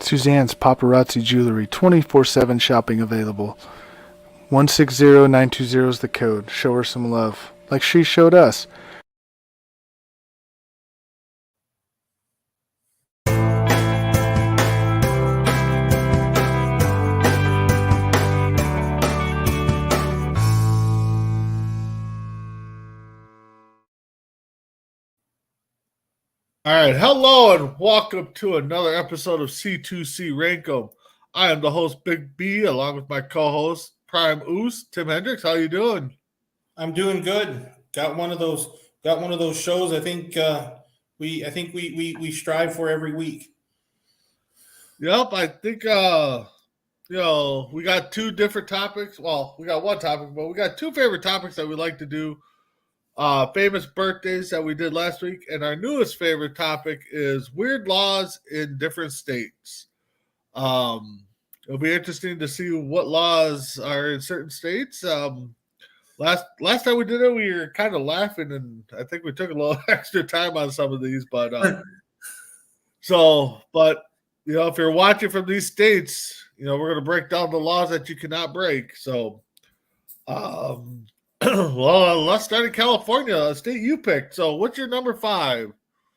Suzanne's Paparazzi Jewelry, 24/7 shopping available. 160920 is the code. Show her some love, like she showed us. All right, hello and welcome to another episode of C2C Rankem. I am the host, Big B, along with my co-host, Prime Oos, Tim Hendricks. How you doing? I'm doing good. Got one of those shows. I think we strive for every week. Yep, I think we got two different topics. Well, we got one topic, but we got two favorite topics that we like to do. Famous birthdays that we did last week, and our newest favorite topic is weird laws in different states. It'll be interesting to see what laws are in certain states. Last time we did it, we were kind of laughing, and I think we took a little extra time on some of these. But if you're watching from these states, we're going to break down the laws that you cannot break. So, well, let's start in California, a state you picked. So, what's your number 5?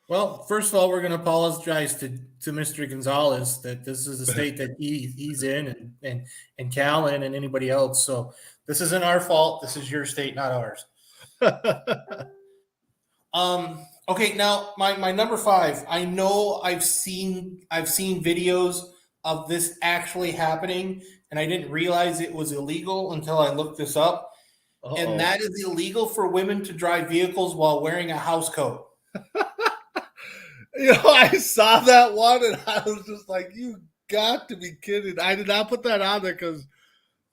Well, first of all, we're going to apologize to Mr. Gonzalez that this is the state that he's in, and Callan and anybody else. So this isn't our fault. This is your state, not ours. Okay, now my number 5. I know I've seen videos of this actually happening, and I didn't realize it was illegal until I looked this up. Uh-oh. And that is illegal for women to drive vehicles while wearing a house coat. I saw that one and I was just like, you got to be kidding. I did not put that on there because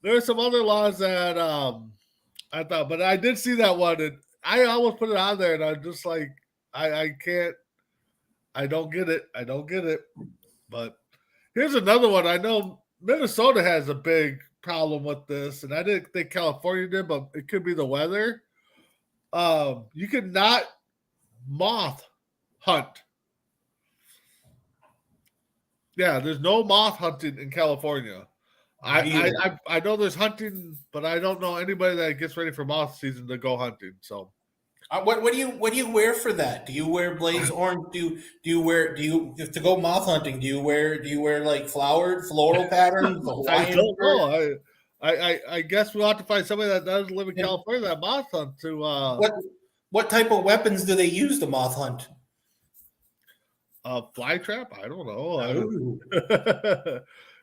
there are some other laws that I thought, but I did see that one and I almost put it on there and I'm just like, I don't get it. But here's another one. I know Minnesota has a big problem with this, and I didn't think California did, but it could be the weather. You cannot moth hunt. Yeah, there's no moth hunting in California. I know there's hunting, but I don't know anybody that gets ready for moth season to go hunting. So, what do you wear for that? Do you wear blaze orange? Do you to go moth hunting? Do you wear like floral patterns? I don't know. I guess we'll have to find somebody that does live in California that moth hunt to. What type of weapons do they use to moth hunt? Fly trap? I don't know.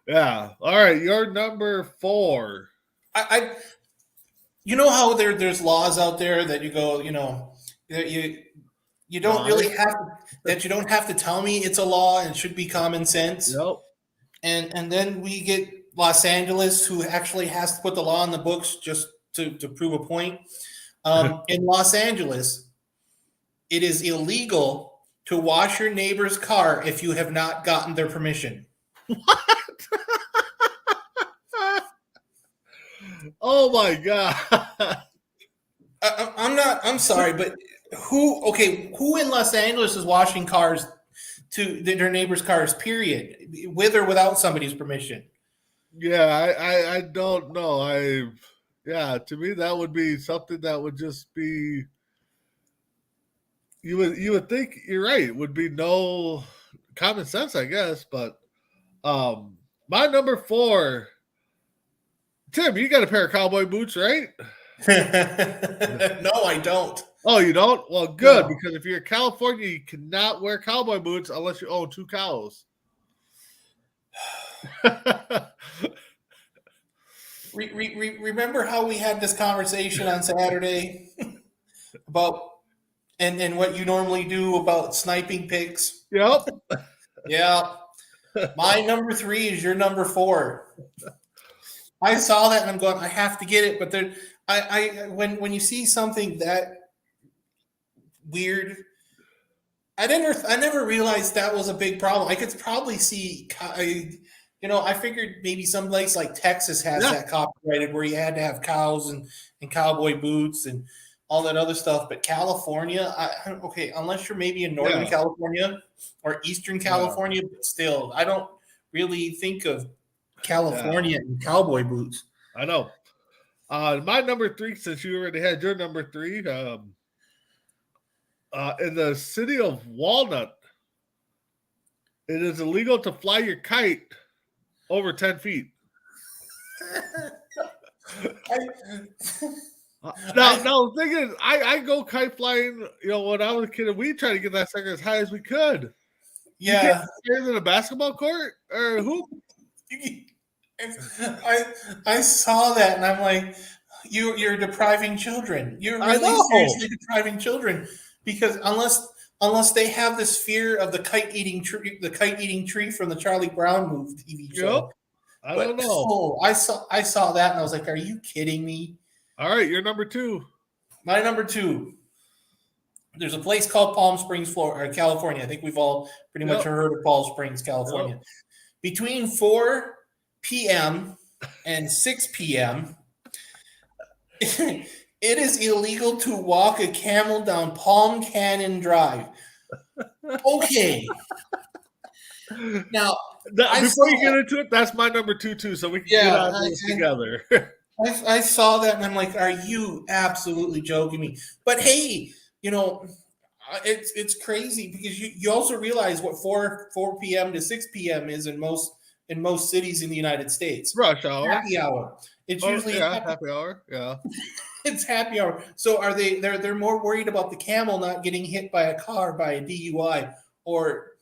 Yeah. All right. You're number 4. You know how there's laws out there that you go, you don't really have that you don't have to tell me it's a law and it should be common sense. Yep. And then we get Los Angeles, who actually has to put the law in the books just to prove a point. In Los Angeles, it is illegal to wash your neighbor's car if you have not gotten their permission. What? Oh my God. I'm sorry, but who in Los Angeles is washing cars to their neighbor's cars, period, with or without somebody's permission? Yeah, I don't know. To me that would be something that would just be you would think you're right. It would be no common sense, I guess, but my number 4, Tim, you got a pair of cowboy boots, right? No, I don't. Oh, you don't? Well, good, because if you're in California, you cannot wear cowboy boots unless you own 2 cows. Remember how we had this conversation on Saturday about and what you normally do about sniping pigs? Yep. Yeah. My number 3 is your number 4. I saw that and I'm going, I have to get it, but then when you see something that weird, I never realized that was a big problem. I could probably see, I figured maybe some place like Texas has that copyrighted where you had to have cows and cowboy boots and all that other stuff. But California, unless you're maybe in Northern California or Eastern California, but still, I don't really think of California and cowboy boots. I know. My number 3, since you already had your number 3, in the city of Walnut, it is illegal to fly your kite over 10 feet. Now, the thing is, I go kite flying. When I was a kid, we tried to get that sucker as high as we could. Yeah, higher than a basketball court or hoop. I saw that and I'm like, you're depriving children. You're really seriously depriving children because unless they have this fear of the kite eating tree from the Charlie Brown TV show. Yep. I don't know. Oh, I saw that and I was like, are you kidding me? All right, you're number 2. My number 2. There's a place called Palm Springs, Florida, California. I think we've all pretty much heard of Palm Springs, California. Yep. Between 4 p.m. and 6 p.m., it is illegal to walk a camel down Palm Canyon Drive. Okay. Now, before you get into it, that's my number 2 too, so we can get on this together. I saw that and I'm like, are you absolutely joking me? But hey, it's crazy because you also realize what 4 p.m. to 6 p.m. is in most cities in the United States. Rush hour. Happy hour. It's usually happy hour. Yeah. It's happy hour. So are they're more worried about the camel not getting hit by a car by a DUI, or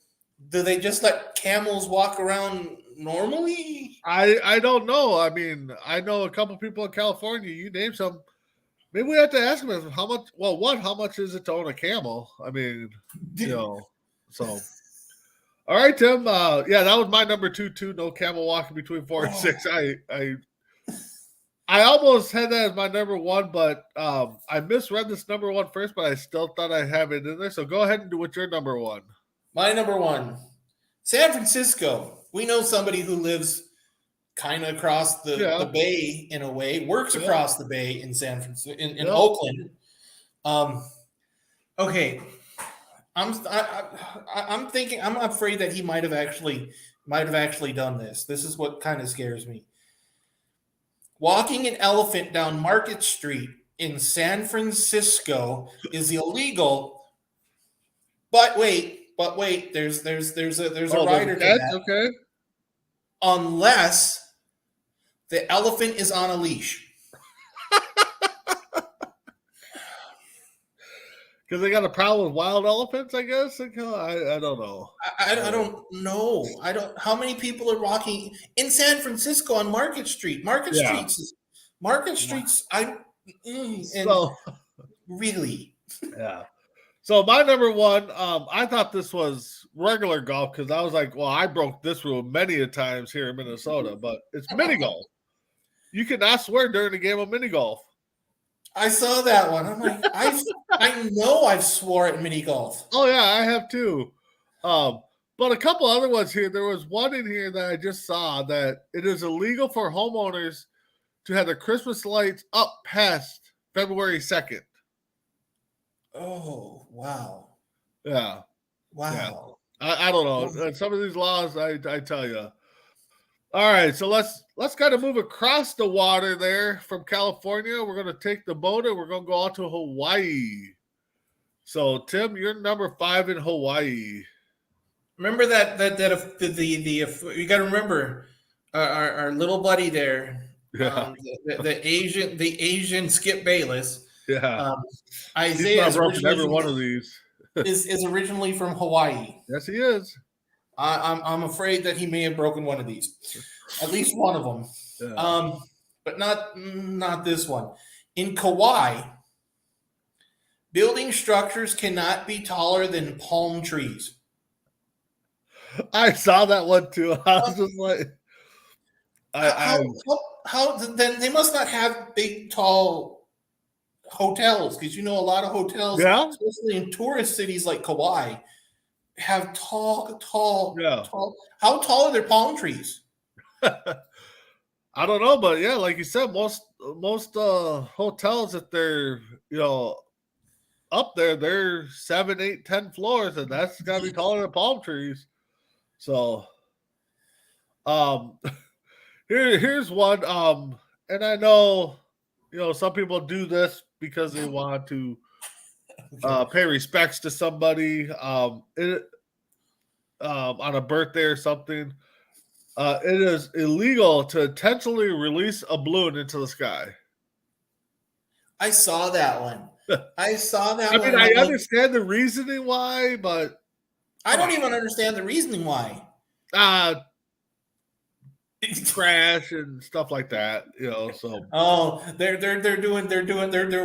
do they just let camels walk around normally? I don't know. I mean, I know a couple people in California. You name some. Maybe we have to ask them how much. Well, how much is it to own a camel? I mean, So, all right, Tim. That was my number 2 too. No camel walking between 4 and 6. I almost had that as my number 1, but I misread this number 1 first, but I still thought I have it in there. So go ahead and do what's your number 1. My number 1, San Francisco. We know somebody who lives kind of across the bay in a way, works across the bay in San Francisco, in Oakland. Okay, I'm thinking. I'm afraid that he might have actually done this. This is what kind of scares me. Walking an elephant down Market Street in San Francisco is illegal. But wait, there's a rider to that. Okay. Unless the elephant is on a leash. Because they got a problem with wild elephants, I guess. I don't know. I don't know. How many people are walking in San Francisco on Market Street? Market Streets. Really. Yeah. So my number 1, I thought this was regular golf because I was like, well, I broke this rule many a times here in Minnesota, but it's mini golf. You cannot swear during a game of mini golf. I saw that one. I'm like, I know I've swore at mini golf. Oh yeah, I have too. But a couple other ones here. There was one in here that I just saw that it is illegal for homeowners to have their Christmas lights up past February 2nd. Oh, wow. Yeah. Wow. Yeah. I don't know. Some of these laws, I tell you. All right, so let's kind of move across the water there from California. We're going to take the boat and we're going to go out to Hawaii. So, Tim, you're number 5 in Hawaii. Remember that you got to remember our little buddy there, the Asian Skip Bayless. Yeah, Isaiah is every one of these is originally from Hawaii. Yes, he is. I'm afraid that he may have broken one of these, at least one of them. Yeah. But not this one. In Kauai, building structures cannot be taller than palm trees. I saw that one too. I was just like, how then they must not have big, tall hotels, because a lot of hotels, especially in tourist cities like Kauai, have tall. How tall are their palm trees? I don't know, but yeah, like you said, most hotels, if they're up there, they're 7, 8, 10 floors, and that's got to be taller than palm trees. So, Um, here's one. And I know, some people do this because they want to pay respects to somebody. On a birthday or something. It is illegal to intentionally release a balloon into the sky. I saw that one. I saw that I one. mean, I understand the reasoning why, but I don't even understand the reasoning why. Crash and stuff like that, So they're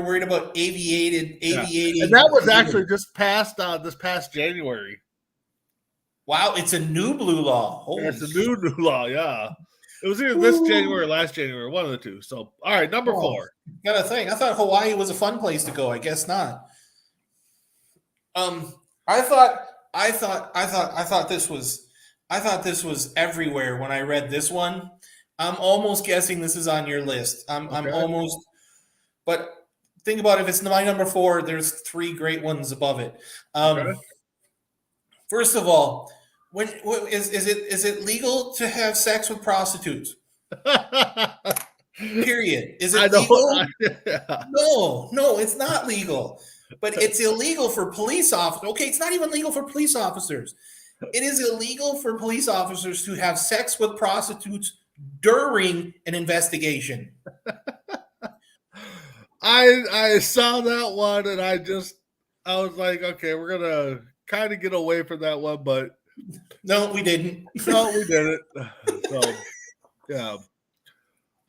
worried about aviating. And that was actually just passed this past January. Wow, it's a new blue law. Holy It's a new law, yeah. It was either this January or last January, one of the two. So, all right, number 4. Gotta think. I thought Hawaii was a fun place to go. I guess not. I thought this was everywhere when I read this one. I'm almost guessing this is on your list. I'm almost, but think about it, if it's my number 4, there's 3 great ones above it. First of all, is it legal to have sex with prostitutes? Period. Is it legal? No, it's not legal. But it's illegal for police officers. Okay, it's not even legal for police officers. It is illegal for police officers to have sex with prostitutes during an investigation. I saw that one and I was like, okay, we're gonna kind of get away from that one, but no, we didn't. No, we didn't. So, yeah.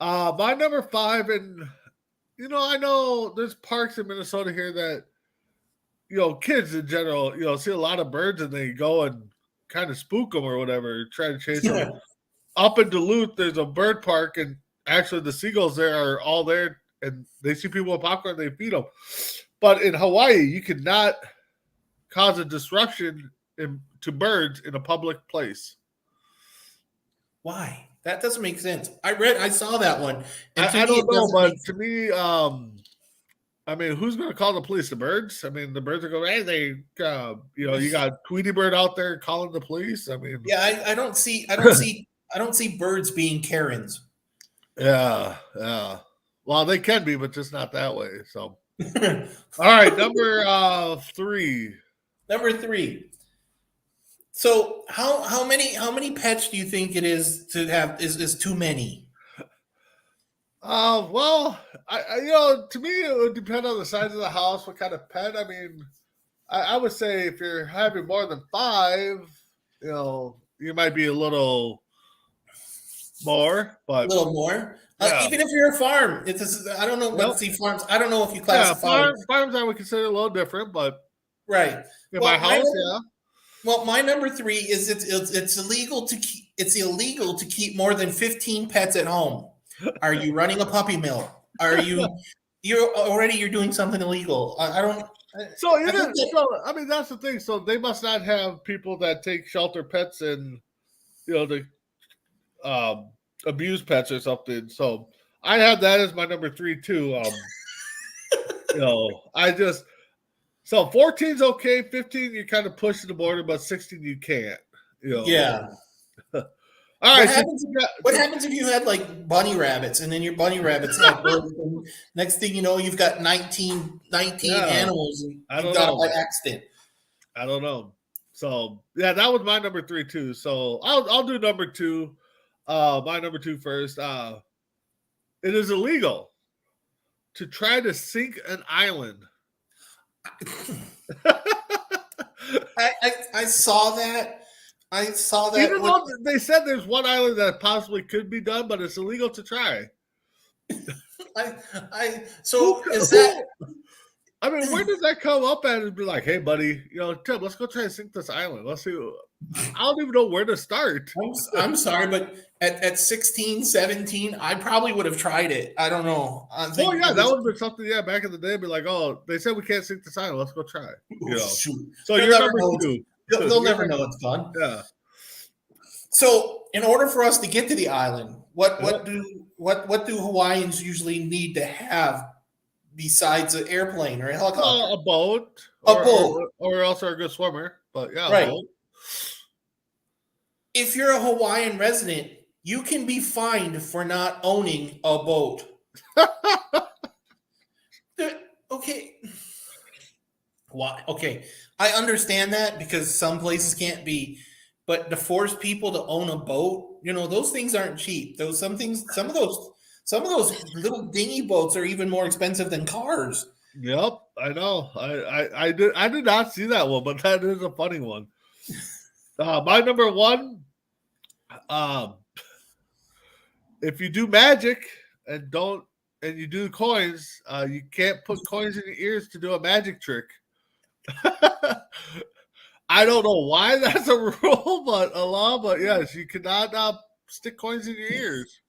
My number 5, and I know there's parks in Minnesota here that kids in general, see a lot of birds and they go and kind of spook them or whatever, try to chase them. Up in Duluth, there's a bird park, and actually the seagulls there are all there, and they see people with popcorn, they feed them. But in Hawaii, you cannot cause a disruption to birds in a public place. Why? That doesn't make sense. I saw that one. I don't know, but to me, I mean, who's going to call the police? The birds? I mean, the birds are going, hey, you got Tweety Bird out there calling the police. I mean, yeah, I don't see birds being Karens. Yeah. Well, they can be, but just not that way. So, all right, number 3. Number 3. So how many pets do you think it is to have is too many? Well, to me it would depend on the size of the house, what kind of pet. I mean, I would say if you're having more than 5, you might be a little more, but a little more. Yeah. Even if you're a farm, I don't know. Let's see, farms. I don't know if you classify farms. I would consider a little different, but right. In my house, yeah. Well, my number 3 is it's illegal to keep more than 15 pets at home. Are you running a puppy mill? Are you're doing something illegal? I don't. So I mean that's the thing. So they must not have people that take shelter pets and the abuse pets or something. So I have that as my number 3 too. So 14's okay, 15 you're kind of pushing the border, but 16 you can't. Yeah. All right. What happens if you had like bunny rabbits and then your bunny rabbits like next thing you know you've got 19 animals and you got by accident. I don't know. So yeah, that was my number 3 too. So I'll do number 2. My number 2 first. It is illegal to try to sink an island. I saw that. Even though they said there's one island that possibly could be done, but it's illegal to try. I mean, where does that come up at and be like, hey, buddy, Tim, let's go try to sink this island. Let's see. I don't even know where to start. I'm sorry, but at 16, 17, I probably would have tried it. I don't know. That would have been something, back in the day, be like, oh, they said we can't sink this island. Let's go try. Shoot. So you're number 2. They'll never know it's fun. Yeah. So in order for us to get to the island, what do Hawaiians usually need to have besides an airplane or a helicopter? A boat. Or else they're a good swimmer. But yeah, right. A boat. If you're a Hawaiian resident, you can be fined for not owning a boat. Okay. Why? Okay. I understand that because some places can't be, but to force people to own a boat, those things aren't cheap. Some of those little dinghy boats are even more expensive than cars. Yep, I know. I did not see that one, but that is a funny one. My number one, if you do magic and you do coins, you can't put coins in your ears to do a magic trick. I don't know why that's a rule, a law, but yes, you cannot stick coins in your ears.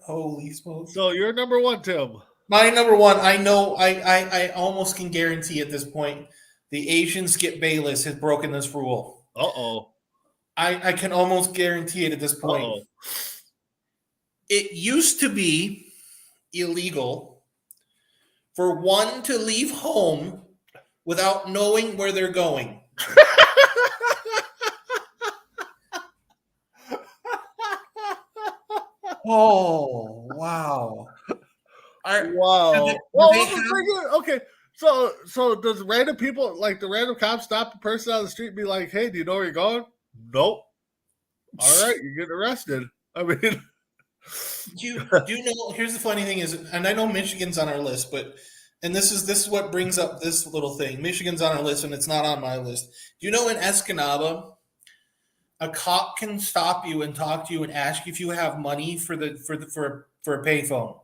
Holy smokes! So you're number one, Tim. My number one, I know, I almost can guarantee at this point, the Asian Skip Bayless has broken this rule. Uh-oh. I can almost guarantee it at this point. Uh-oh. It used to be illegal for one to leave home without knowing where they're going. Oh, wow. Wow. Okay. So does random people, like the random cop, stop the person on the street and be like, hey, do you know where you're going? Nope. All right, you're getting arrested. I mean, do you know, here's the funny thing is, and I know Michigan's on our list, and this is what brings up this little thing. Michigan's on our list and it's not on my list. Do you know in Escanaba, a cop can stop you and talk to you and ask if you have money for a payphone?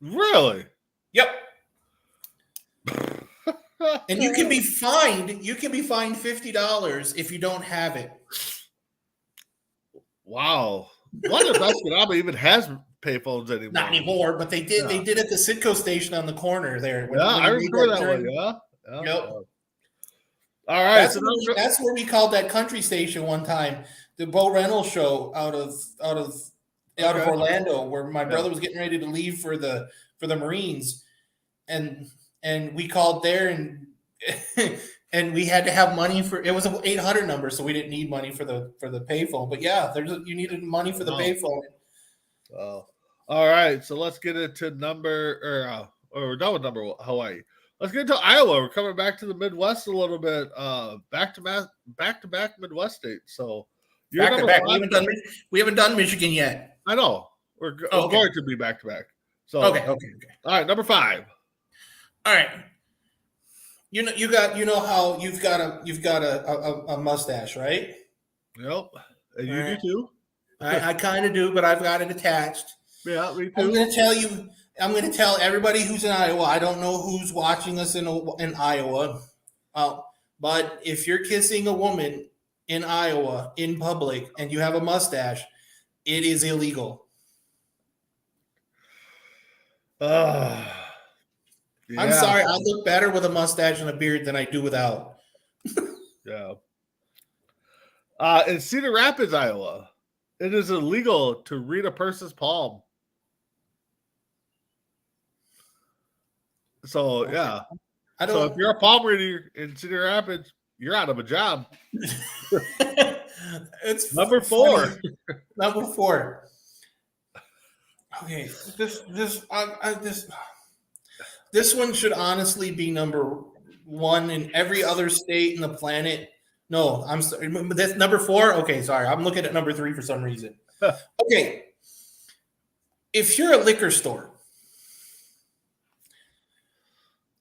Really? Yep. And you can be fined. You can be fined $50 if you don't have it. Wow. What if Escanaba even has payphones anymore? Not anymore, but they did. Yeah. They did at the Citgo station on the corner there. When I remember that one. Yeah. Yep. Yeah. All right. That's where we called that country station one time, the Bo Reynolds show out of Orlando, where my brother was getting ready to leave for the Marines, and we called there and and we had to have money for it was an 800 number, so we didn't need money for the payphone. But yeah, you needed money for the payphone. Oh, all right. So let's get into or we're done with number Hawaii. Let's get into Iowa. We're coming back to the Midwest a little bit. Back to back Midwest states. So you're back to back. We haven't done Michigan yet. I know. We're going to be back to back. So okay. All right, number 5. All right. You know how you've got a mustache, right? Yep. And you do too. I kind of do, but I've got it attached. Yeah, me too. I'm going to tell everybody who's in Iowa. I don't know who's watching us in Iowa, but if you're kissing a woman in Iowa in public and you have a mustache, it is illegal. Yeah. I'm sorry. I look better with a mustache and a beard than I do without. Yeah. In Cedar Rapids, Iowa, it is illegal to read a person's palm. So, yeah. So if you're a palm reader in Cedar Rapids, you're out of a job. It's number 4. Number 4. Okay, this one should honestly be number 1 in every other state in the planet. No, I'm sorry. That's number 4. Okay, sorry. I'm looking at number 3 for some reason. Okay. If you're a liquor store,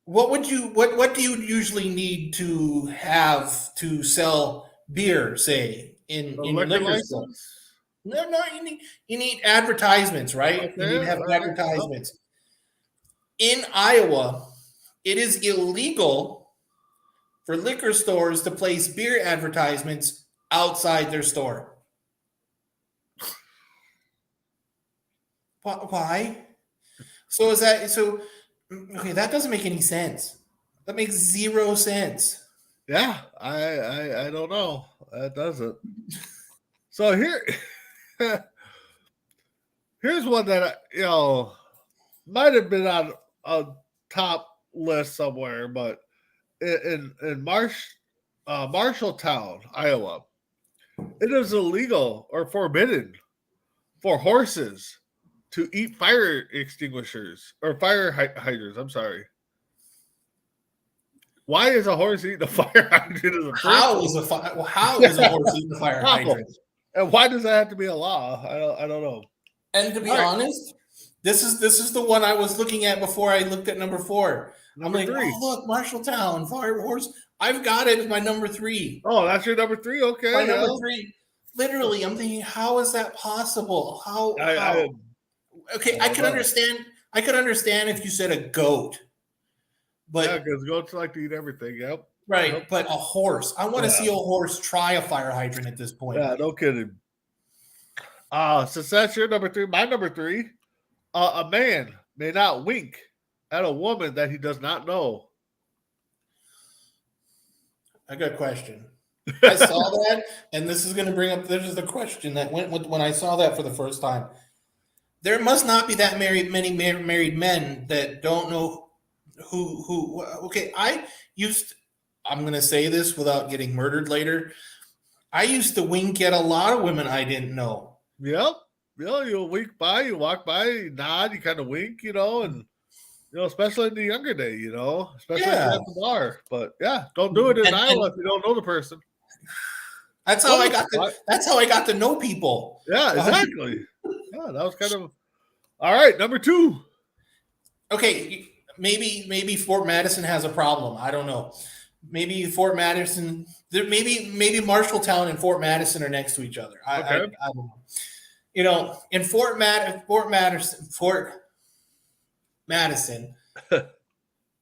what do you usually need to have to sell beer, say, in liquor store? No, you need advertisements, right? Okay, you need to have advertisements. In Iowa, it is illegal for liquor stores to place beer advertisements outside their store. Why? So okay, that doesn't make any sense. That makes 0 sense. Yeah, I don't know. That doesn't. So here's one that might have been on a top list somewhere, but in Marshalltown, Iowa, it It is illegal or forbidden for horses to eat fire extinguishers or fire hydrants. I'm sorry. Why is a horse eating a fire hydrant? In the How first is a horse eating a fire How? hydrant? And why does that have to be a law? I don't know. And to be All right. honest, this is the one I was looking at before I looked at number 4. Number I'm like, 3. oh look, Marshalltown, fire horse. I've got it as my number 3. Oh, that's your number 3? Okay. My number 3. Literally, I'm thinking, how is that possible? How? Okay, I could understand. I could understand if you said a goat, but yeah, because goats like to eat everything. Yep. right. Yep. But a horse. I want to see a horse try a fire hydrant at this point. Yeah, no kidding. Since that's your number 3, my number 3, a man may not wink at a woman that he does not know. I got a question. I saw that, and this is going to bring up. This is the question that went with when I saw that for the first time. There must not be that many married men that don't know who. Okay, I'm going to say this without getting murdered later. I used to wink at a lot of women I didn't know. Yep. You'll wink by, you walk by, you nod, you kind of wink, and especially in the younger day, especially at the bar. But yeah, don't do it in Iowa if you don't know the person. That's how I got to. That's how I got to know people. Yeah, exactly. Yeah, that was kind of all right. Number 2. Okay, maybe Fort Madison has a problem. I don't know. Maybe Fort Madison. Maybe Marshalltown and Fort Madison are next to each other. I don't know. In Fort Madison,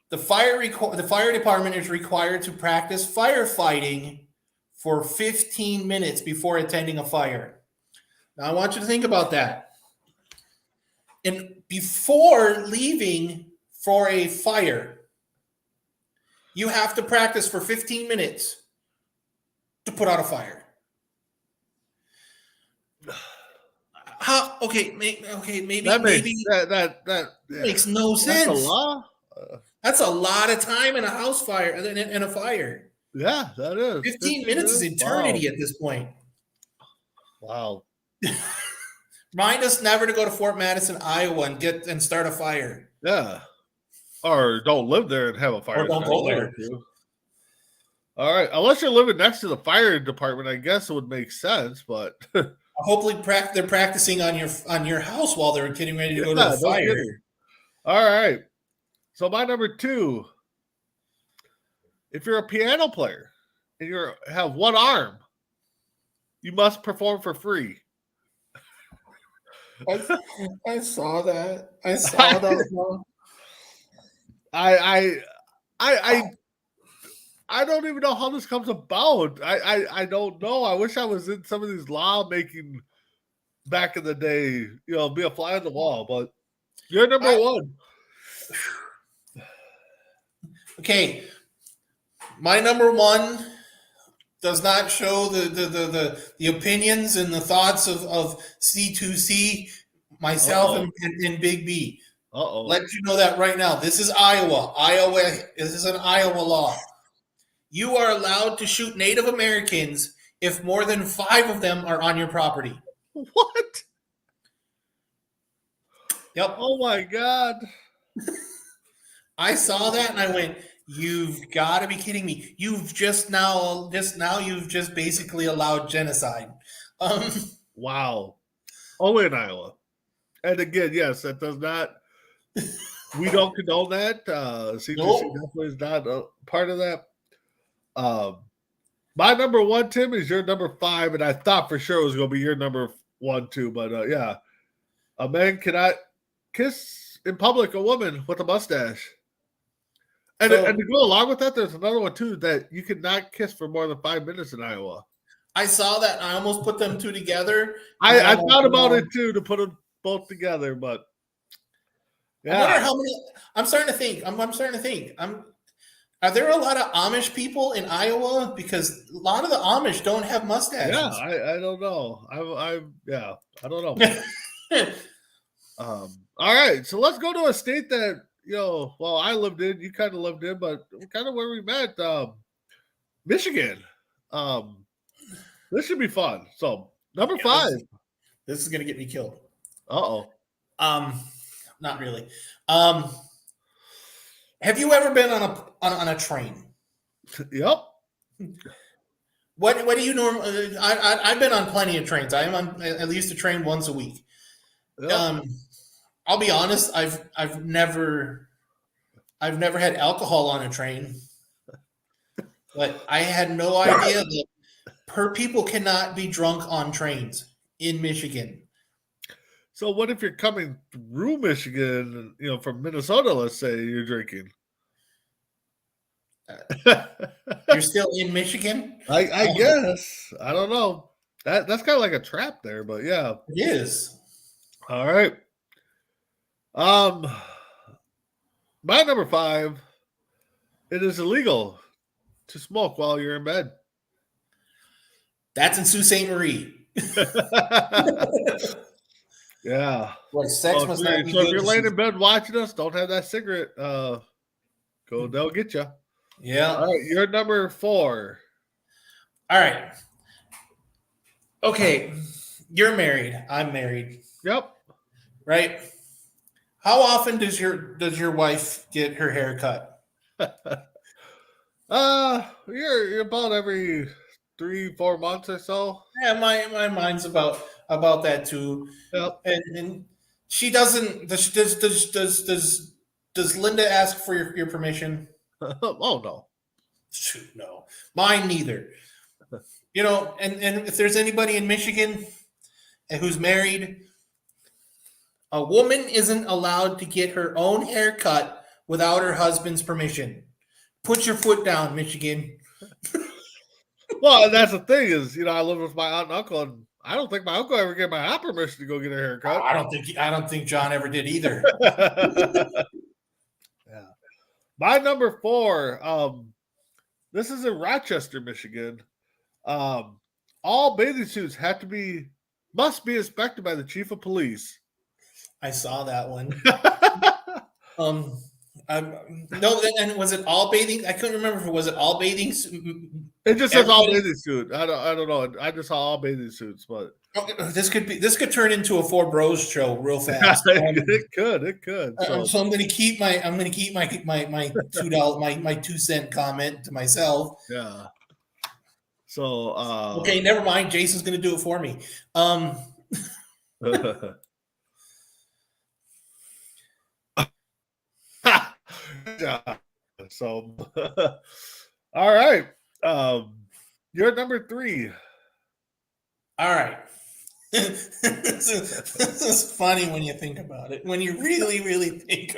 the fire department is required to practice firefighting for 15 minutes before attending a fire. Now, I want you to think about that. And before leaving for a fire, you have to practice for 15 minutes to put out a fire. How? Okay, maybe That makes no sense. That's a law. That's a lot of time in a house fire and in a fire. Yeah, that is. 15 minutes is eternity at this point. Wow. Remind us never to go to Fort Madison, Iowa, and start a fire. Yeah. Or don't live there and have a fire. Or don't go there. All right. Unless you're living next to the fire department, I guess it would make sense. But hopefully, they're practicing on your house while they're getting ready to go to the fire. All right. So my number 2. If you're a piano player and you have one arm, you must perform for free. I saw that. I saw that. I don't even know how this comes about. I don't know. I wish I was in some of these law making back in the day. Be a fly on the wall. But you're number 1. Okay. My number 1 does not show the opinions and the thoughts of C2C, myself, and Big B. Let you know that right now. This is Iowa. This is an Iowa law. You are allowed to shoot Native Americans if more than 5 of them are on your property. What? Yep. Oh my God. I saw that and I went, you've got to be kidding me. You've just basically allowed genocide. Wow. Only in Iowa. And again, yes, that does not, we don't condone that. C2C definitely is not a part of that. My number 1, Tim, is your number 5, and I thought for sure it was going to be your number 1 too. But yeah, a man cannot kiss in public a woman with a mustache. And to go along with that, there's another one too, that you cannot kiss for more than 5 minutes in Iowa. I saw that. And I almost put them two together. I thought about it too, to put them both together, but yeah. I wonder how many. I'm starting to think. Are there a lot of Amish people in Iowa? Because a lot of the Amish don't have mustaches. Yeah, I don't know. I don't know. All right, so let's go to a state that I lived in. You kind of lived in, but kind of where we met, Michigan. This should be fun. So number Yeah, 5. This is gonna get me killed. Uh-oh. Not really. Have you ever been on a train? Yep. What do you normally? I've been on plenty of trains. I am on at least a train once a week. Yep. I'll be honest. I've never had alcohol on a train, but I had no idea that people cannot be drunk on trains in Michigan. So what if you're coming through Michigan, from Minnesota, let's say you're drinking? You're still in Michigan? I guess. I don't know. That's kind of like a trap there, but yeah. It is. All right. My number 5, it is illegal to smoke while you're in bed. That's in Sault Ste. Marie. Yeah. Like sex must not be So if good. you're laying in bed watching us, don't have that cigarette. They'll get you. Yeah. All right, you're number 4. All right. Okay. You're married. I'm married. Yep. Right? How often does your wife get her hair cut? You're about every 3-4 months or so. Yeah, my mind's about that too. Yep. And she doesn't. Does Linda ask for your permission? Oh no. Shoot, no. Mine neither. And if there's anybody in Michigan who's married, a woman isn't allowed to get her own hair cut without her husband's permission. Put your foot down, Michigan. Well, and that's the thing is, I live with my aunt and uncle, and I don't think my uncle ever gave my aunt permission to go get her hair cut. I don't think John ever did either. Yeah. My number 4, this is in Rochester, Michigan. All bathing suits must be inspected by the chief of police. I saw that one. No, and was it all bathing? I couldn't remember if it was all bathing. It just says all bathing suit. I don't know. I just saw all bathing suits, but this could turn into a Four Bros show real fast. It could. So I'm going to keep my $2 my 2-cent comment to myself. Yeah. So okay, never mind. Jason's going to do it for me. Yeah. So all right. You're number 3. All right. This is funny when you think about it. When you really, really think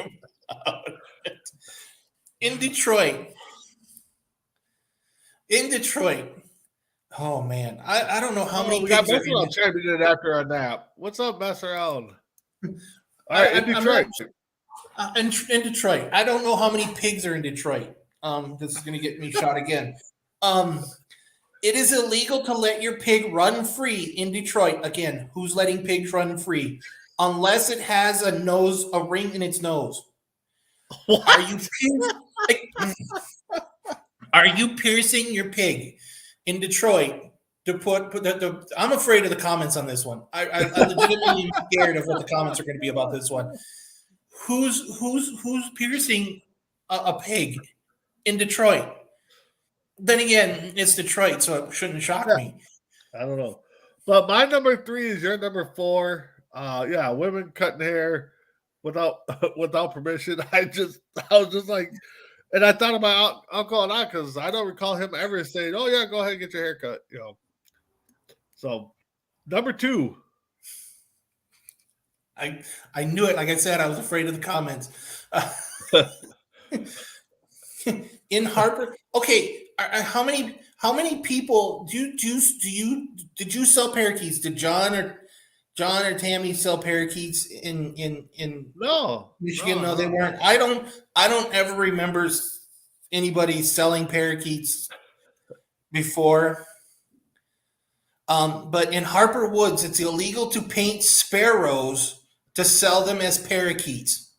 about it. In Detroit. Oh man, I don't know how many. We got pigs mess are in around chiming in after our nap. What's up, mess around? All right, in Detroit. In Detroit, I don't know how many pigs are in Detroit. This is going to get me shot again. It is illegal to let your pig run free in Detroit. Again, who's letting pigs run free? Unless it has a ring in its nose. What? Are you piercing your pig in Detroit to put the I'm afraid of the comments on this one. I legitimately am scared of what the comments are going to be about this one. Who's piercing a pig in Detroit? Then again, it's Detroit, so it shouldn't shock me. I don't know. But my number 3 is your number 4. Yeah, women cutting hair without permission. I was just like, and I thought of my uncle and aunt because I don't recall him ever saying, "Oh yeah, go ahead and get your hair cut." So number 2. I knew it. Like I said, I was afraid of the comments. In Harper, okay. How many people did you sell parakeets? Did John or Tammy sell parakeets in No, Michigan? No, they weren't. I don't ever remember anybody selling parakeets before. But in Harper Woods, it's illegal to paint sparrows to sell them as parakeets.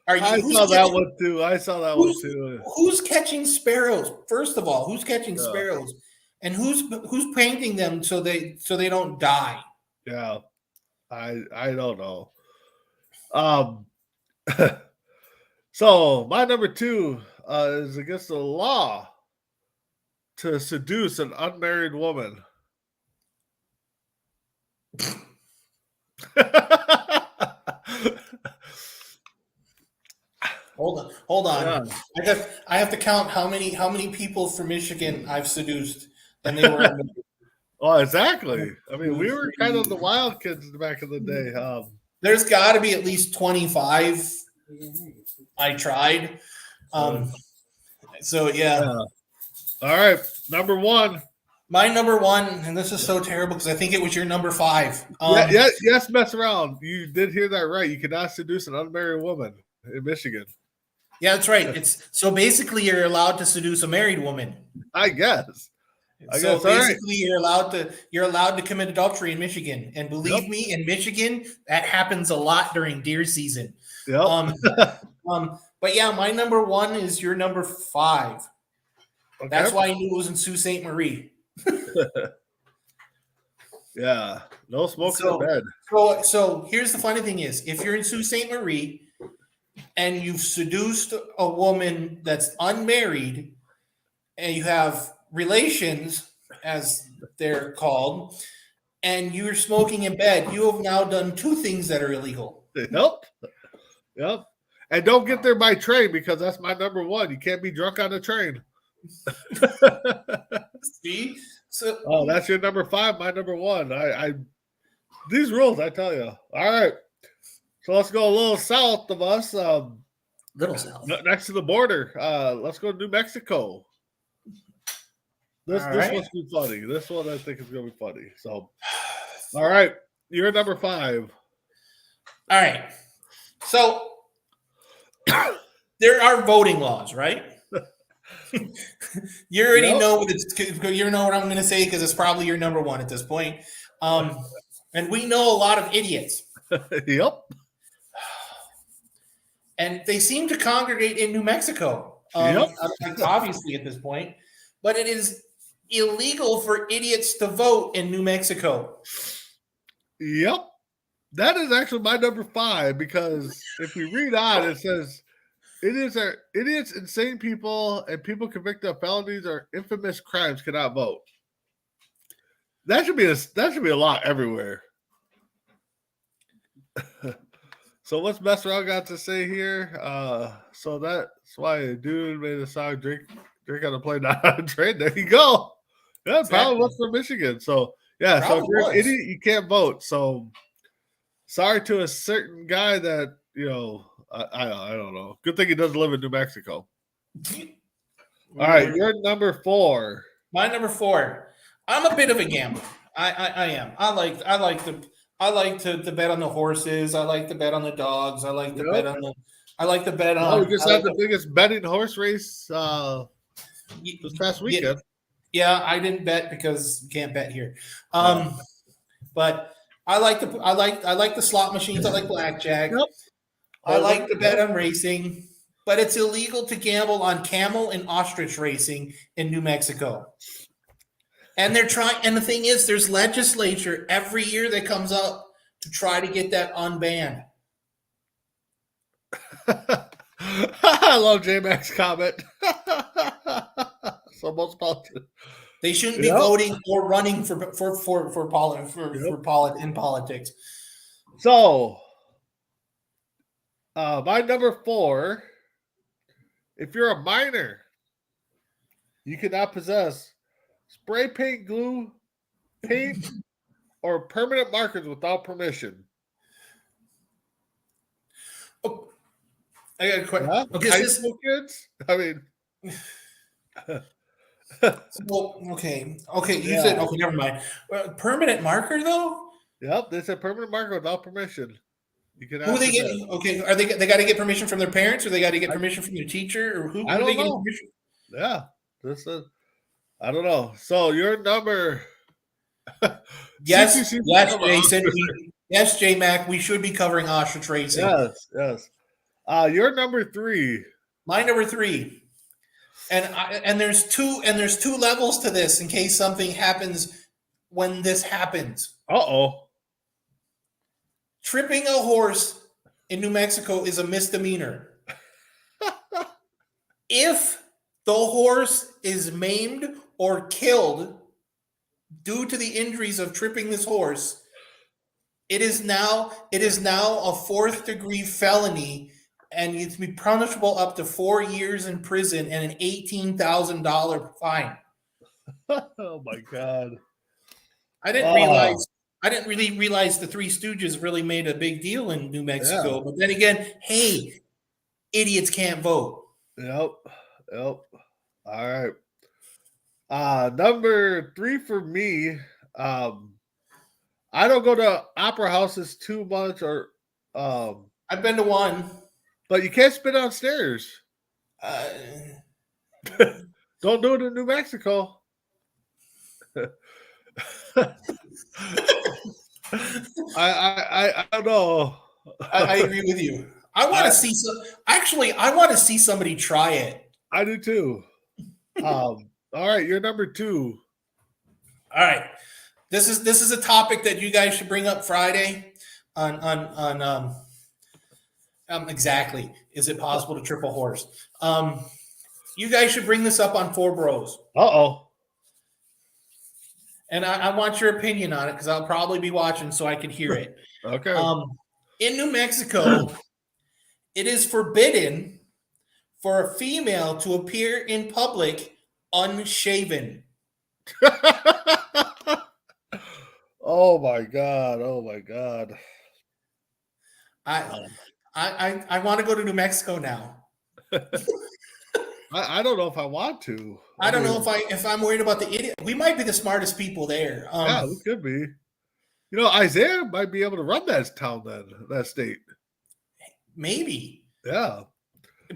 Are you? I Who's saw that catching, one too. I saw that one too. who's catching sparrows? First of all, who's catching Yeah. sparrows, and who's painting them so they don't die? Yeah, I don't know. So my number 2 is against the law to seduce an unmarried woman. Hold on. Yeah. I have to count how many people from Michigan I've seduced, and they were. Oh, exactly. I mean, we were kind of the wild kids back in the day. There's got to be at least 25. I tried. So yeah. All right, number 1. My number 1, and this is so terrible because I think it was your number 5. Yes, mess around. You did hear that right. You cannot seduce an unmarried woman in Michigan. Yeah, that's right. It's so basically you're allowed to seduce a married woman. I guess. So basically, you're allowed to commit adultery in Michigan, and believe me, in Michigan that happens a lot during deer season. Yep. But yeah, my number 1 is your number 5. Okay. That's why I knew it was in Sault Ste. Marie. Yeah, no smoking in bed. So here's the funny thing is, if you're in Sault Ste. Marie and you've seduced a woman that's unmarried and you have relations, as they're called, and you're smoking in bed, you have now done 2 things that are illegal. Yep. And don't get there by train because that's my number 1. You can't be drunk on a train. See? That's your number 5, my number 1. I these rules, I tell you. All right. So let's go a little south of us. Little south. Next to the border. Let's go to New Mexico. This one's be funny. This one I think is gonna be funny. So all right. You're number 5. All right. So there are voting laws, right? You already know what you know what I'm going to say because it's probably your number 1 at this point. And we know a lot of idiots. Yep. And they seem to congregate in New Mexico. Obviously at this point, but it is illegal for idiots to vote in New Mexico. Yep. That is actually my number 5 because if we read on, it says idiots, insane people, and people convicted of felonies or infamous crimes cannot vote. That should be a law everywhere. So what's Mess Around got to say here? So that's why a dude made a song drink on a plane, not on a train. There you go. Yeah, exactly. Probably was from Michigan. So yeah, probably so if you're an idiot, you can't vote. So sorry to a certain guy that I don't know. Good thing he doesn't live in New Mexico. All right, you're number 4. My number 4. I'm a bit of a gambler. I am. I like to bet on the horses. I like to bet on the dogs. I like to bet on the. I like to bet on. We just had the biggest betting horse race this past weekend. Yeah, I didn't bet because you can't bet here. But I like the slot machines. I like blackjack. Yep. I like to bet on racing, but it's illegal to gamble on camel and ostrich racing in New Mexico. And they're trying. And the thing is, there's legislature every year that comes up to try to get that unbanned. I love J-Mac's comment. So most politics. They shouldn't be voting or running in politics. So, my number 4. If you're a minor, you cannot possess spray paint, glue, paint, or permanent markers without permission. Oh, I got a question. Yeah? Okay, high school kids? I mean... Okay. You said okay. Never mind. Permanent marker though. Yep, they said permanent marker without permission. You can. Who are they getting? Okay, are they got to get permission from their parents, or they got to get permission from their teacher, or who? I don't know. Yeah, I don't know. So your number. Yes, Jason. Yes, J Mac. We should be covering ostrich racing. Yes. You're number 3. My number 3. And there's two levels to this in case something happens when this happens. Uh-oh. Tripping a horse in New Mexico is a misdemeanor. If the horse is maimed or killed due to the injuries of tripping this horse, it is now a 4th-degree felony, and it's be punishable up to 4 years in prison and an $18,000 fine. Oh my God. I didn't really realize the Three Stooges really made a big deal in New Mexico. Yeah. But then again, hey, idiots can't vote. Yep. All right. Number 3 for me. I don't go to opera houses too much, or I've been to one. but you can't spit on stairs. Don't do it in New Mexico. I don't know. I agree with you. I want to see I want to see somebody try it. I do too. All right, you're number 2. All right. This is a topic that you guys should bring up Friday on exactly. Is it possible to trip a horse? You guys should bring this up on Four Bros. Uh-oh. And I want your opinion on it because I'll probably be watching so I can hear it. Okay. In New Mexico, it is forbidden for a female to appear in public unshaven. Oh my God. I want to go to New Mexico now. I don't know if I want to. I don't know if I'm worried about the idiot. We might be the smartest people there. Yeah, we could be. You know, Isaiah might be able to run that town then, that state. Maybe. Yeah.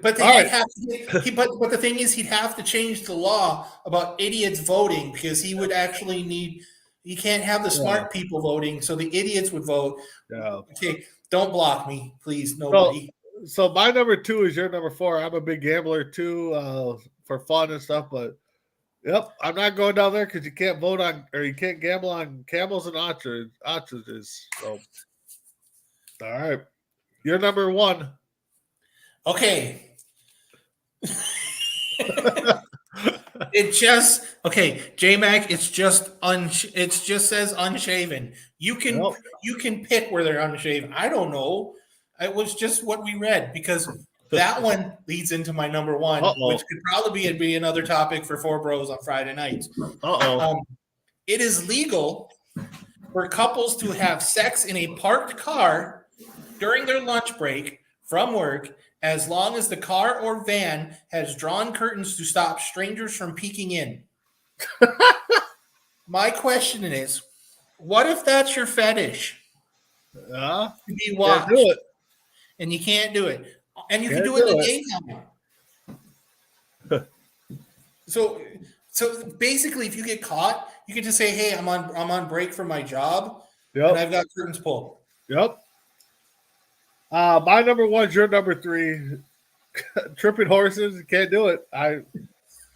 But but the thing is, he'd have to change the law about idiots voting because he would actually need. You can't have the smart people voting, so the idiots would vote. Yeah. Okay, don't block me, please, nobody. So my number 2 is your number 4. I'm a big gambler too, for fun and stuff. But yep, I'm not going down there because you can't vote on, or you can't gamble on camels and ostriches. So, all right, you're number 1. Okay. J-Mac, it just says unshaven. You can pick where they're unshaven. I don't know. It was just what we read because that one leads into my number 1, which could probably be another topic for Four Bros on Friday nights. It is legal for couples to have sex in a parked car during their lunch break from work as long as the car or van has drawn curtains to stop strangers from peeking in. My question is, what if that's your fetish? To be watched. Can't do it. And you can't do it. And you can do it in the daytime. So basically, if you get caught, you can just say, "Hey, I'm on break from my job, and I've got curtains pulled." Yep. My number 1 is your number 3. Tripping horses, you can't do it. And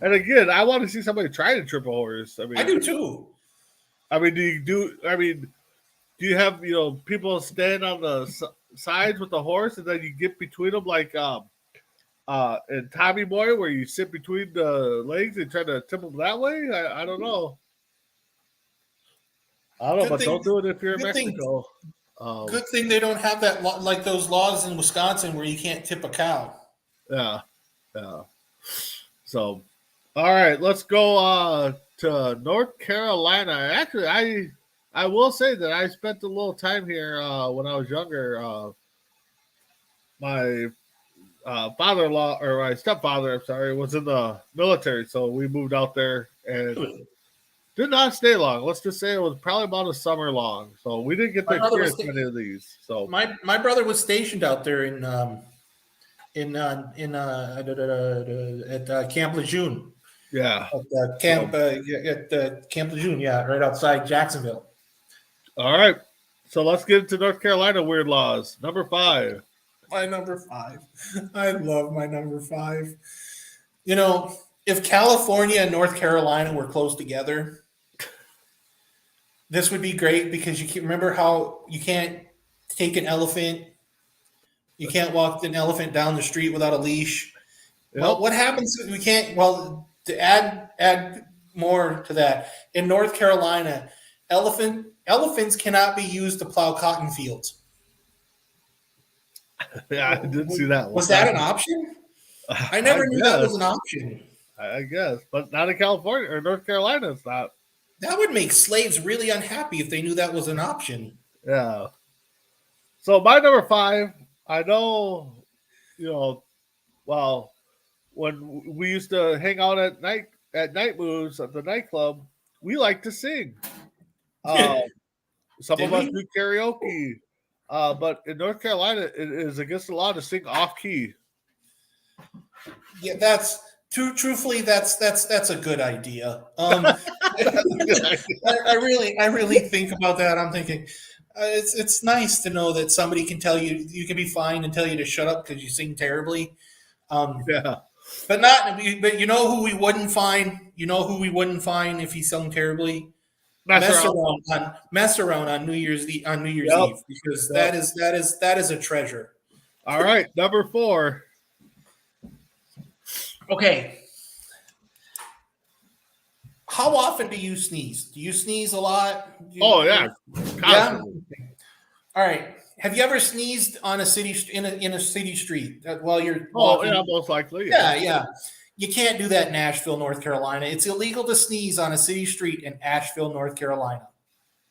again, I want to see somebody try to trip a horse. I mean, I do too. I mean, do you have people stand on the sides with the horse and then you get between them like in Tommy Boy where you sit between the legs and try to tip them that way? I don't know. But don't do it if you're in Mexico. Good thing they don't have that like those laws in Wisconsin where you can't tip a cow. Yeah. So, all right, let's go to North Carolina. Actually, I will say that I spent a little time here when I was younger. My father-in-law, or my stepfather, I'm sorry, was in the military, so we moved out there and did not stay long. Let's just say it was probably about a summer long. So we didn't get to experience many of these. So my brother was stationed out there at Camp Lejeune. Yeah. At Camp Lejeune, right outside Jacksonville. All right. So let's get into North Carolina weird laws. Number 5. My number 5. I love my number 5. You know, if California and North Carolina were close together, this would be great because you can remember how you can't take an elephant, you can't walk an elephant down the street without a leash. Well, Yep. what happens if we can't? Well, to add more to that, in North Carolina, elephants cannot be used to plow cotton fields. Yeah, I did see that one. Was that an option? I never knew that was an option. I guess, but not in California or North Carolina. It's not. That would make slaves really unhappy if they knew that was an option. Yeah. So my number 5, I know, well, when we used to hang out at night moves at the nightclub, we like to sing. Some Did of us we? do karaoke, but in North Carolina, it is against the law to sing off key. Yeah, that's truthfully, that's a good idea. I really think about that. I'm thinking it's nice to know that somebody can tell you can be fined and tell you to shut up because you sing terribly. Yeah. But you know who we wouldn't fine? You know who we wouldn't fine if he sung terribly? Mess around on New Year's Eve, Yep. because Yep. that is a treasure. All right, number 4. Okay. How often do you sneeze? Do you sneeze a lot? Oh yeah, Yeah. constantly. All right. Have you ever sneezed on a city in a city street while you're Oh walking? yeah, most likely. Yeah. You can't do that in Asheville, North Carolina. It's illegal to sneeze on a city street in Asheville, North Carolina.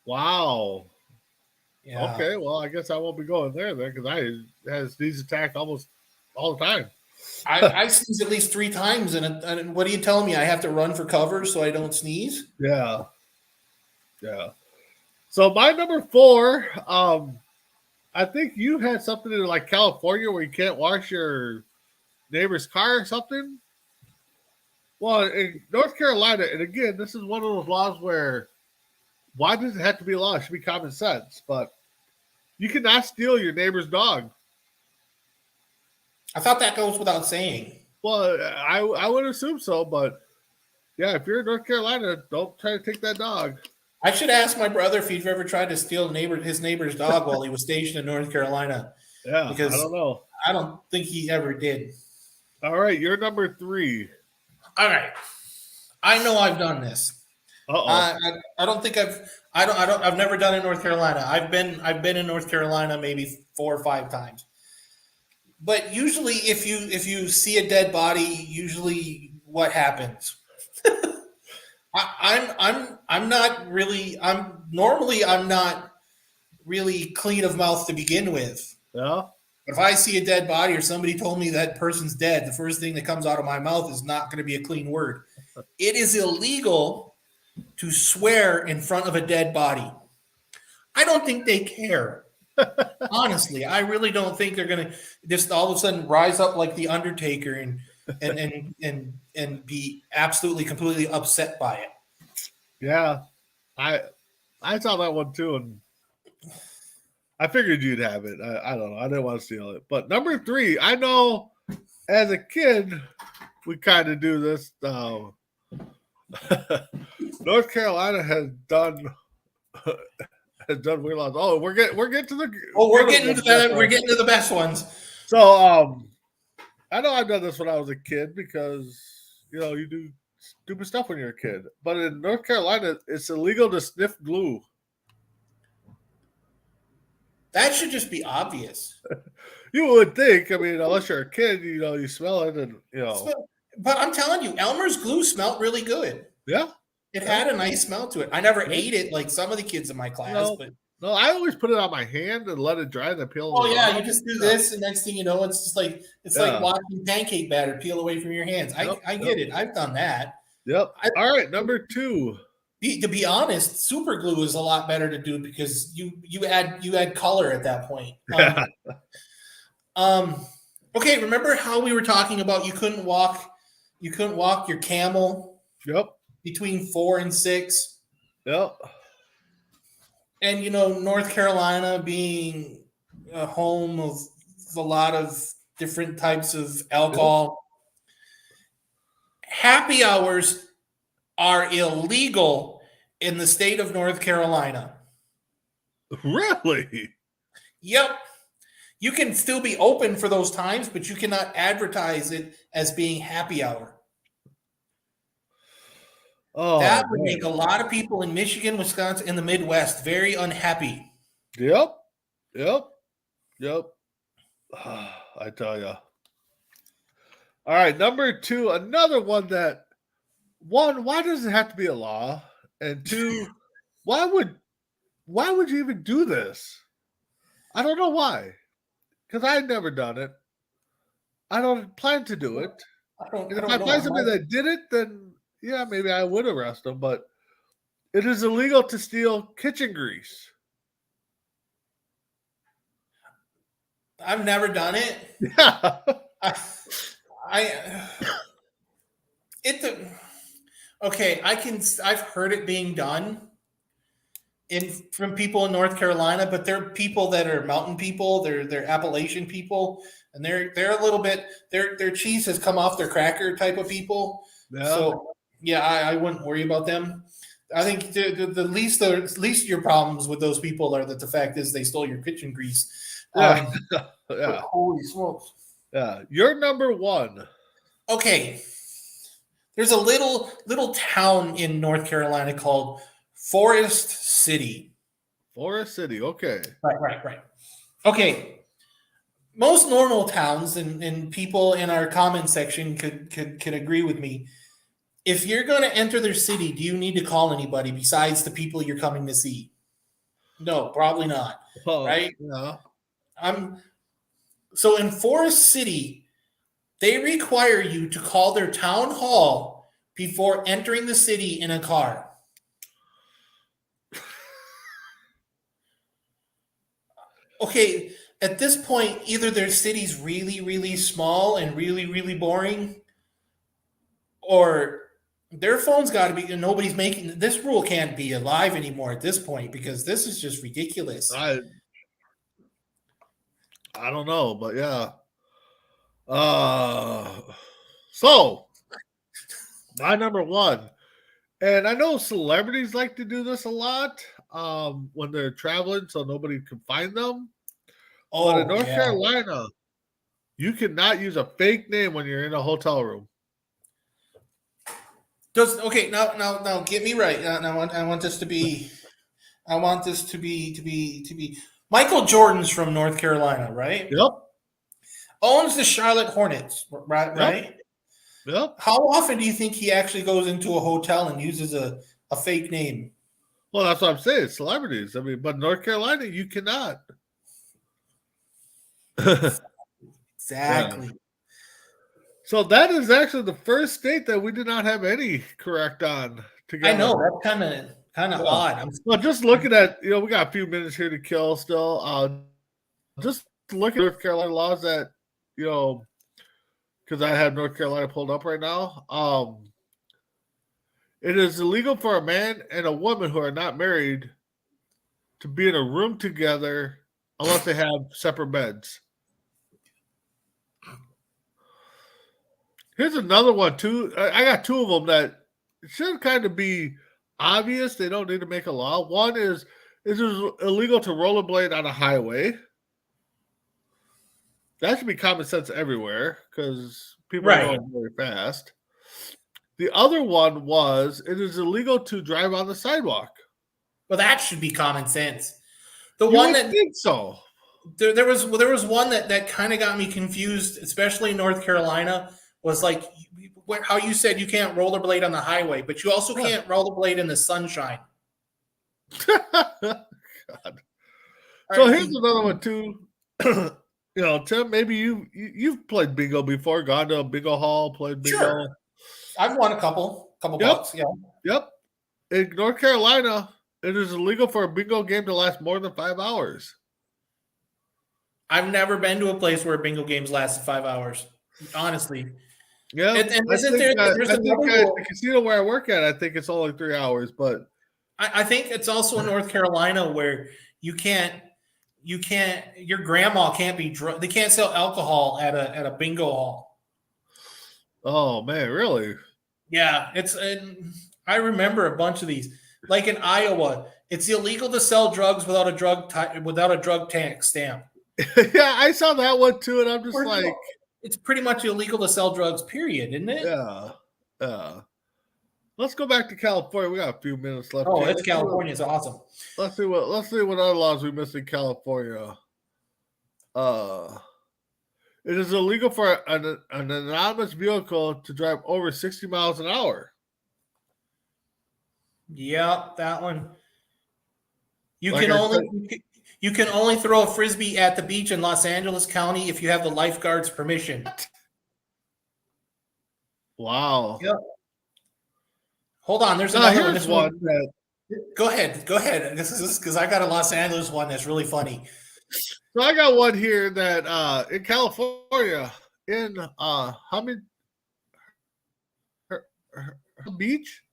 Wow. Yeah. Okay, well, I guess I won't be going there then because I had a sneeze attack almost all the time. I sneeze at least 3 times, and what are you telling me? I have to run for cover so I don't sneeze? Yeah. So my number 4, I think you had something in like California where you can't wash your neighbor's car or something. Well, in North Carolina, and again, this is one of those laws where why does it have to be a law? It should be common sense, but you cannot steal your neighbor's dog. I thought that goes without saying. Well, I would assume so, but yeah, if you're in North Carolina, don't try to take that dog. I should ask my brother if he's ever tried to steal his neighbor's dog while he was stationed in North Carolina. Yeah, Because I don't know. I don't think he ever did. All right, you're number 3. All right. I know I've done this. Uh-oh. I don't think I've never done it in North Carolina. I've been in North Carolina maybe 4 or 5 times. But usually if you see a dead body, usually what happens? I'm not really clean of mouth to begin with. Yeah. If I see a dead body or somebody told me that person's dead, the first thing that comes out of my mouth is not going to be a clean word. It is illegal to swear in front of a dead body. I don't think they care. Honestly, I really don't think they're going to just all of a sudden rise up like the Undertaker and be absolutely completely upset by it. Yeah. I saw that one too, and I figured you'd have it. I don't know. I didn't want to steal it. But number 3, I know as a kid, we kind of do this. North Carolina has done weird laws. Oh, we're getting to the. Oh, we're getting to the best ones. So I know I've done this when I was a kid because you do stupid stuff when you're a kid. But in North Carolina, it's illegal to sniff glue. That should just be obvious. You would think. I mean, unless you're a kid, you smell it, and But I'm telling you, Elmer's glue smelled really good. Yeah. It had a nice smell to it. I never ate it like some of the kids in my class, but no, I always put it on my hand and let it dry and then peel. Oh yeah, you just do this, and next thing you know, it's just like like watching pancake batter peel away from your hands. I get it. I've done that. Yep. All right, number 2. To be honest, super glue is a lot better to do because you add color at that point. Okay, remember how we were talking about you couldn't walk your camel Yep. between 4 and 6? Yep. And North Carolina being a home of a lot of different types of alcohol. Happy hours are illegal in the state of North Carolina. Really? Yep. You can still be open for those times, but you cannot advertise it as being happy hour. Oh, That would man. make a lot of people in Michigan, Wisconsin, and the Midwest very unhappy. Yep. I tell you. All right, number 2, another one that, one, why does it have to be a law? And 2, why would you even do this? I don't know why. Because I had never done it. I don't plan to do it. And if I find somebody that did it, then yeah, maybe I would arrest them. But it is illegal to steal kitchen grease. I've never done it. Yeah. I've heard it being done from people in North Carolina, but they're people that are mountain people, they're Appalachian people, and they're a little bit their cheese has come off their cracker type of people. Yeah. So yeah, I wouldn't worry about them. I think the least your problems with those people are that the fact is they stole your kitchen grease. Yeah. Yeah. Holy smokes. Yeah. You're number 1. Okay. There's a little town in North Carolina called Forest City. Forest City. Okay. Right. Okay. Most normal towns and people in our comment section could agree with me. If you're going to enter their city, do you need to call anybody besides the people you're coming to see? No, probably not. Oh, right? Yeah. So in Forest City, they require you to call their town hall before entering the city in a car. Okay, at this point, either their city's really, really small and really, really boring, or their phone's got to be, nobody's making, this rule can't be alive anymore at this point because this is just ridiculous. I don't know, but yeah. So my number 1, and I know celebrities like to do this a lot when they're traveling, so nobody can find them. But in North Carolina, you cannot use a fake name when you're in a hotel room. Now get me right. I want this to be Michael Jordan's from North Carolina, right? Yep. Owns the Charlotte Hornets, right? Yep. How often do you think he actually goes into a hotel and uses a fake name? Well, that's what I'm saying. Celebrities. I mean, but North Carolina, you cannot. Exactly. Yeah. So that is actually the first state that we did not have any correct on together. I know, that's kind of odd. Well, just looking at, we got a few minutes here to kill still. Just look at North Carolina laws that, because I have North Carolina pulled up right now. It is illegal for a man and a woman who are not married to be in a room together unless they have separate beds. Here's another one, too. I got 2 of them that should kind of be obvious. They don't need to make a law. One is illegal to rollerblade on a highway. That should be common sense everywhere because people are going very fast. The other one it is illegal to drive on the sidewalk. Well, that should be common sense. I think so. There was one that kind of got me confused, especially in North Carolina, was like how you said you can't rollerblade on the highway, but you also can't rollerblade in the sunshine. God. So here's another one too. Tim, maybe you've played bingo before, gone to a bingo hall, played bingo. Sure. I've won a couple bucks. Yeah. Yep. In North Carolina, it is illegal for a bingo game to last more than 5 hours. I've never been to a place where bingo games lasted 5 hours. Honestly. Yeah. And isn't there's the casino where I work at, I think it's only 3 hours, but I think it's also in North Carolina where you can't your grandma can't be drunk. They can't sell alcohol at a bingo hall. Oh man, really? Yeah, I remember a bunch of these. Like in Iowa, it's illegal to sell drugs without a drug tax stamp. Yeah, I saw that one too, and I'm just like, it's pretty much illegal to sell drugs, period, isn't it? yeah. Let's go back to California. We got a few minutes left. Oh, it's California. It's awesome. Let's see what other laws we missed in California. It is illegal for an anonymous vehicle to drive over 60 miles an hour. Yeah, that one. You Like can only throw a frisbee at the beach in Los Angeles County if you have the lifeguard's permission. Wow. Yep. Hold on, there's another one. This one. Go ahead. This is because I got a Los Angeles one that's really funny. So I got one here that in California, in Beach,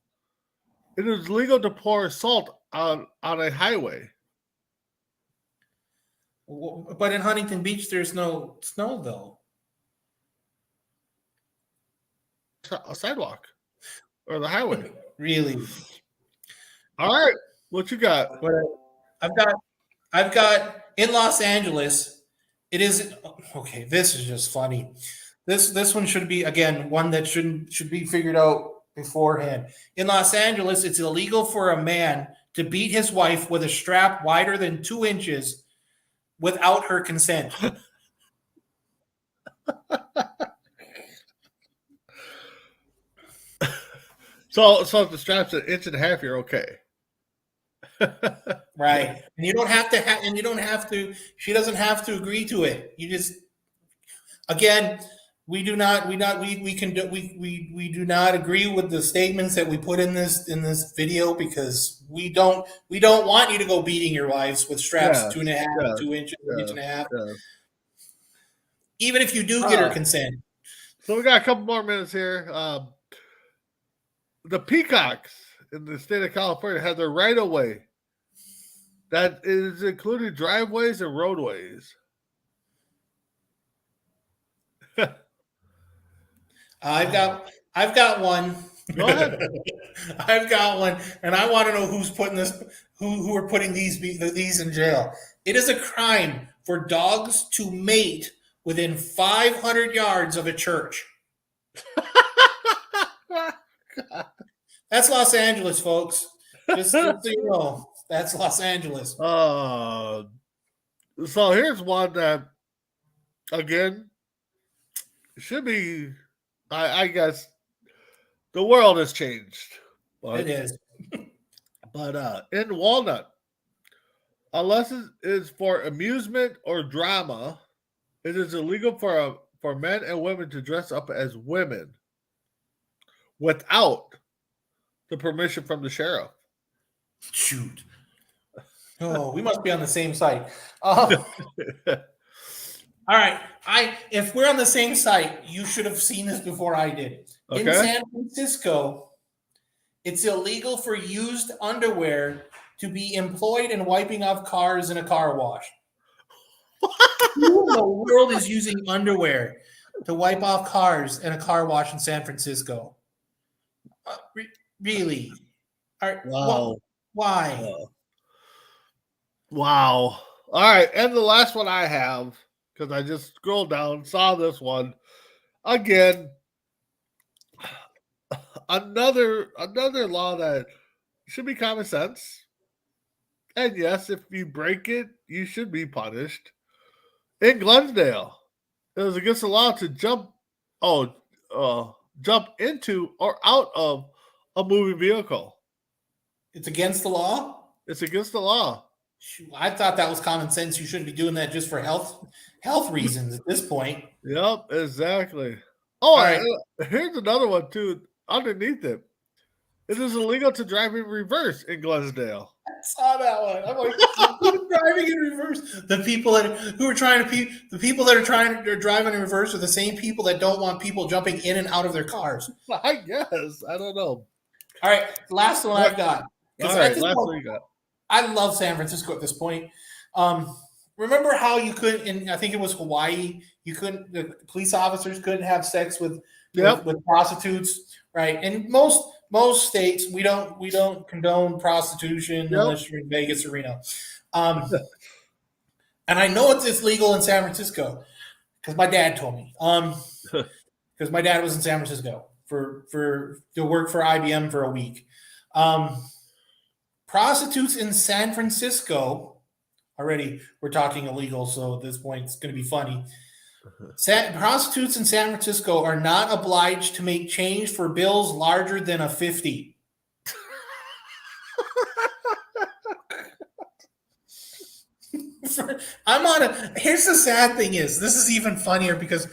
it is legal to pour salt on a highway. But in Huntington Beach, there's no snow, though. A sidewalk or the highway. Really? All right. What you got? I've got in Los Angeles. It is okay. This is just funny. This one should be, again, one that should be figured out beforehand. In Los Angeles, it's illegal for a man to beat his wife with a strap wider than 2 inches without her consent. So if the strap's an inch and a half, you're okay. Right. And you don't have to she doesn't have to agree to it. You just, again, we do not agree with the statements that we put in this video, because we don't want you to go beating your wives with straps 2.5, 2 inches, inch and a half. Yeah. Even if you do get her consent. So we got a couple more minutes here. The peacocks in the state of California have their right of way. That is including driveways and roadways. I've got one. Go ahead. I've got one, and I want to know who's putting this, who are putting these in jail. It is a crime for dogs to mate within 500 yards of a church. That's Los Angeles, folks. Just so you know, that's Los Angeles. So here's one that, again, should be, I guess, the world has changed. It is. But in Walnut, unless it is for amusement or drama, it is illegal for men and women to dress up as women without the permission from the sheriff. Shoot. Oh, we must be on the same site. All right. If we're on the same site, you should have seen this before I did. Okay. In San Francisco, it's illegal for used underwear to be employed in wiping off cars in a car wash. Who in the world is using underwear to wipe off cars in a car wash in San Francisco? Really? Wow. Why? Wow. All right. And the last one I have, because I just scrolled down, saw this one. Again, another law that should be common sense. And yes, if you break it, you should be punished. In Glensdale, it was against the law to jump into or out of a moving vehicle. It's against the law? It's against the law. I thought that was common sense. You shouldn't be doing that just for health reasons at this point. Yep, exactly. Oh, right. Here's another one too. Underneath it, it is illegal to drive in reverse in Glensdale. I saw that one. I'm like, who's driving in reverse? The people that are driving in reverse are the same people that don't want people jumping in and out of their cars. I guess. I don't know. All right, last one I've got. All right, last one you got. I love San Francisco at this point. remember how you couldn't? In I think it was Hawaii. You couldn't. The police officers couldn't have sex with prostitutes, right? And most states we don't condone prostitution unless you're in Vegas or Reno. And I know it's legal in San Francisco because my dad told me. Because my dad was in San Francisco for to work for IBM for a week. Prostitutes in San Francisco, already we're talking illegal, so at this point it's going to be funny. Prostitutes in San Francisco are not obliged to make change for bills larger than a 50. Here's the sad thing is, this is even funnier because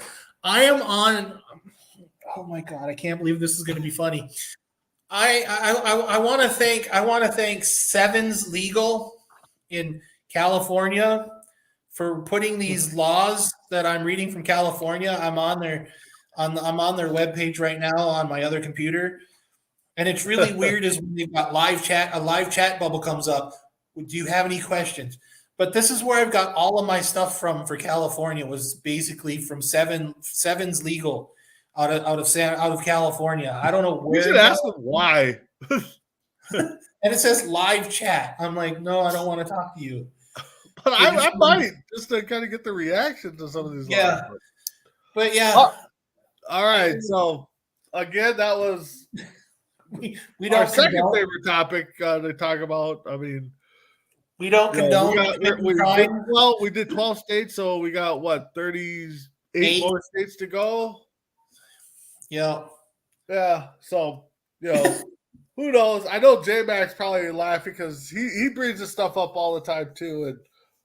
I am on, oh my God, I can't believe this is going to be funny. I want to thank Sevens Legal in California for putting these laws that I'm reading from California. I'm on their webpage right now on my other computer. And it's really weird is when they've got a live chat bubble comes up. Do you have any questions? But this is where I've got all of my stuff for California was basically from Sevens Legal out of California. I don't know where. You should ask them why. And it says live chat. I'm like, no, I don't want to talk to you. But I might just to kind of get the reaction to some of these. Yeah. Lives. But yeah. All right. So again, that was we don't our second favorite topic to talk about. I mean, we don't condone. We did 12 states, so we got what 38 more states to go. Yeah. Yeah. So who knows? I know J-Mac's probably laughing because he brings this stuff up all the time too. And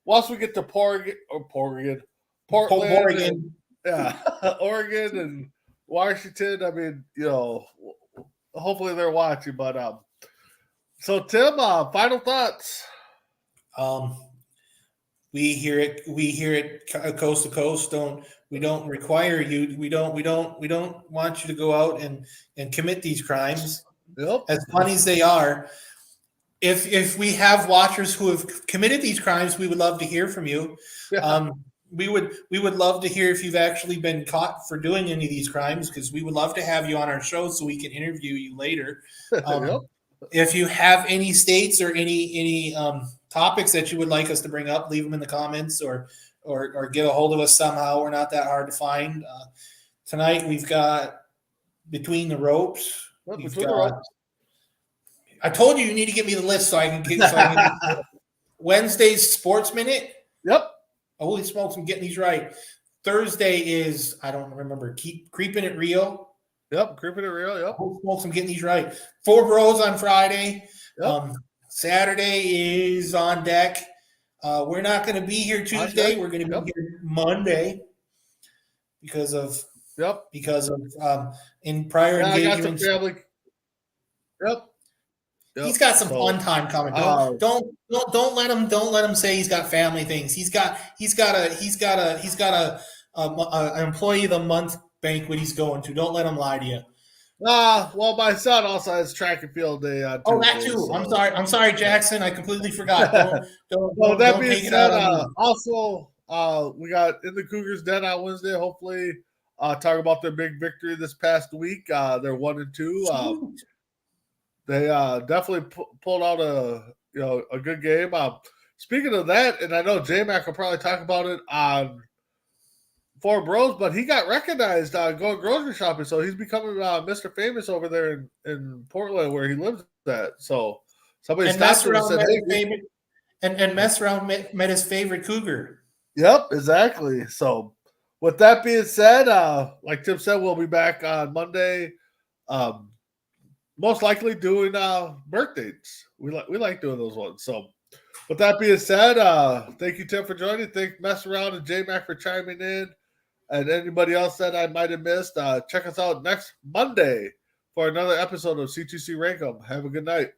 once we get to Portland, Oregon, Oregon and Washington. I mean, hopefully they're watching. But so Tim, final thoughts. We hear it coast to coast. We don't require you. We don't want you to go out and commit these crimes. Yep. As funny as they are. If we have watchers who have committed these crimes, we would love to hear from you. Yeah. We would love to hear if you've actually been caught for doing any of these crimes, because we would love to have you on our show so we can interview you later. Yep. If you have any states or any topics that you would like us to bring up, leave them in the comments or get a hold of us somehow. We're not that hard to find. Tonight we've got Between the Ropes. I told you need to give me the list so I can get Wednesday's Sports Minute. Yep. Holy smokes, I'm getting these right. Thursday is, I don't remember, Creeping It Real. Yep, Creeping It Real, yep. Holy smokes, I'm getting these right. Four Bros on Friday. Yep. Saturday is On Deck. We're not going to be here Tuesday. We're going to be here Monday because of in prior engagements. Yep. He's got some fun time coming. Don't let him say he's got family things. He's got a employee of the month banquet he's going to. Don't let him lie to you. Well, my son also has track and field day on Tuesday. Oh, that too. So. I'm sorry, Jackson. I completely forgot. Well, that being said, also we got In the Cougars Den on Wednesday. Hopefully, talk about their big victory this past week. They're 1-2. They definitely pulled out a good game. Speaking of that, and I know J-Mac will probably talk about it on Four Bros, but he got recognized going grocery shopping, so he's becoming Mr. Famous over there in Portland where he lives at. So somebody stopped him and said, "Hey," and mess around met his favorite cougar. Yep, exactly. So with that being said, like Tim said, we'll be back on Monday. Most likely doing birthdays. We like doing those ones. So with that being said, thank you, Tim, for joining. Thank Mess Around and J-Mac for chiming in. And anybody else that I might have missed, check us out next Monday for another episode of C2C Rankem. Have a good night.